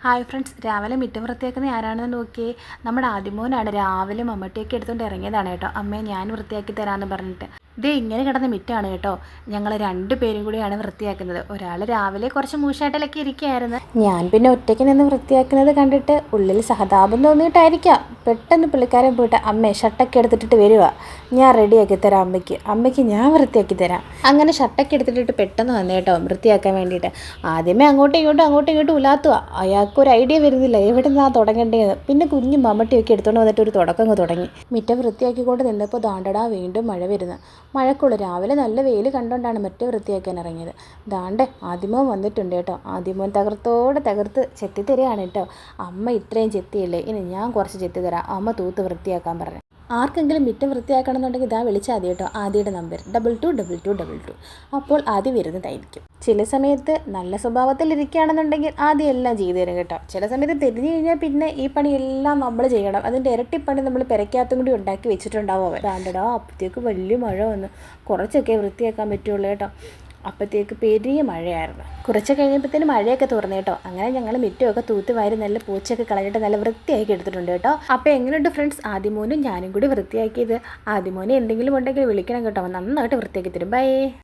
Hi friends, രാവിലെ മുറ്റം വൃത്തിയാക്കുന്ന ആരാണെന്ന് നോക്കിയേ. നമ്മുടെ ആദിമോനാണ് രാവിലെ മമ്മട്ടിയൊക്കെ എടുത്തുകൊണ്ട് ഇറങ്ങിയതാണ് കേട്ടോ. അമ്മേ ഞാൻ വൃത്തിയാക്കി തരാമെന്ന് പറഞ്ഞിട്ട്. ഇതേ ഇങ്ങനെ കിടന്ന മിറ്റാണ് കേട്ടോ. ഞങ്ങൾ രണ്ടുപേരും കൂടിയാണ് വൃത്തിയാക്കുന്നത്. ഒരാൾ രാവിലെ കുറച്ച് മൂശായിട്ടിലൊക്കെ ഇരിക്കുകയായിരുന്നു. ഞാൻ പിന്നെ ഒറ്റയ്ക്ക് നിന്ന് വൃത്തിയാക്കുന്നത് കണ്ടിട്ട് ഉള്ളിൽ സഹതാപം തോന്നിയിട്ടായിരിക്കാം പെട്ടെന്ന് പുള്ളിക്കാരൻ പോയിട്ട് അമ്മേ ഷർട്ടൊക്കെ എടുത്തിട്ട് വരിക, ഞാൻ റെഡിയാക്കി തരാം അമ്മയ്ക്ക് ഞാൻ വൃത്തിയാക്കി തരാം. അങ്ങനെ ഷർട്ടൊക്കെ എടുത്തിട്ട് പെട്ടെന്ന് വന്നു കേട്ടോ വൃത്തിയാക്കാൻ വേണ്ടിയിട്ട്. ആദ്യമേ അങ്ങോട്ടും ഇങ്ങോട്ടും ഉലാത്തുക. അയാൾക്കൊരു ഐഡിയ വരുന്നില്ല എവിടെ നിന്നാണ് തുടങ്ങേണ്ടത്. പിന്നെ കുഞ്ഞു മമ്മട്ടിയൊക്കെ എടുത്തുകൊണ്ട് വന്നിട്ട് ഒരു തുടക്കം തുടങ്ങി. മിറ്റം വൃത്തിയാക്കിക്കൊണ്ട് നിന്നപ്പോൾ ദാണ്ടടാ വീണ്ടും മഴ വരുന്നു. മഴക്കുള്ളൂ. രാവിലെ നല്ല വെയിൽ കണ്ടുകൊണ്ടാണ് മുറ്റം വൃത്തിയാക്കാൻ ഇറങ്ങിയത്. ദാണ്ടെ ആദിമോൻ വന്നിട്ടുണ്ട് കേട്ടോ. ആദിമോൻ തകർത്ത് ചെത്തി തരികയാണ് കേട്ടോ. അമ്മ ഇത്രയും ചെത്തിയില്ലേ, ഇനി ഞാൻ കുറച്ച് ചെത്തി തരാം, അമ്മ തൂത്ത് വൃത്തിയാക്കാൻ പറഞ്ഞു. ആർക്കെങ്കിലും മിറ്റം വൃത്തിയാക്കണം എന്നുണ്ടെങ്കിൽ ഇതാ വിളിച്ചാൽ മതി കേട്ടോ. ആദ്യയുടെ നമ്പർ 222222. അപ്പോൾ ആദ്യം വരുന്നതായിരിക്കും. ചില സമയത്ത് നല്ല സ്വഭാവത്തിൽ ഇരിക്കുകയാണെന്നുണ്ടെങ്കിൽ ആദ്യം എല്ലാം ചെയ്തു തരും കേട്ടോ. ചില സമയത്ത് തിരിഞ്ഞു കഴിഞ്ഞാൽ പിന്നെ ഈ പണിയെല്ലാം നമ്മൾ ചെയ്യണം. അതിൻ്റെ ഇരട്ടിപ്പണി നമ്മൾ പെരയ്ക്കകത്തും കൂടി ഉണ്ടാക്കി വെച്ചിട്ടുണ്ടാവും അവൻ. വേണ്ടടാ അപ്പോഴത്തേക്ക് വലിയ മഴ വന്നു. കുറച്ചൊക്കെ വൃത്തിയാക്കാൻ പറ്റുള്ളൂ കേട്ടോ. അപ്പോഴത്തേക്ക് പെരിയ മഴയായിരുന്നു. കുറച്ച് കഴിഞ്ഞപ്പോഴത്തേന് മഴയൊക്കെ തുറന്നു കേട്ടോ. അങ്ങനെ ഞങ്ങൾ മിറ്റമൊക്കെ തൂത്ത് വാരി നല്ല പൂച്ചയൊക്കെ കളഞ്ഞിട്ട് നല്ല വൃത്തിയാക്കി എടുത്തിട്ടുണ്ട് കേട്ടോ. അപ്പോൾ എങ്ങനെയുണ്ട് ഫ്രണ്ട്സ്, ആദിമോനും ഞാനും കൂടി വൃത്തിയാക്കിയത്. ആദിമോനെ എന്തെങ്കിലും ഉണ്ടെങ്കിൽ വിളിക്കണം കേട്ടോ. നന്നായിട്ട് വൃത്തിയാക്കി തരും. ബൈ.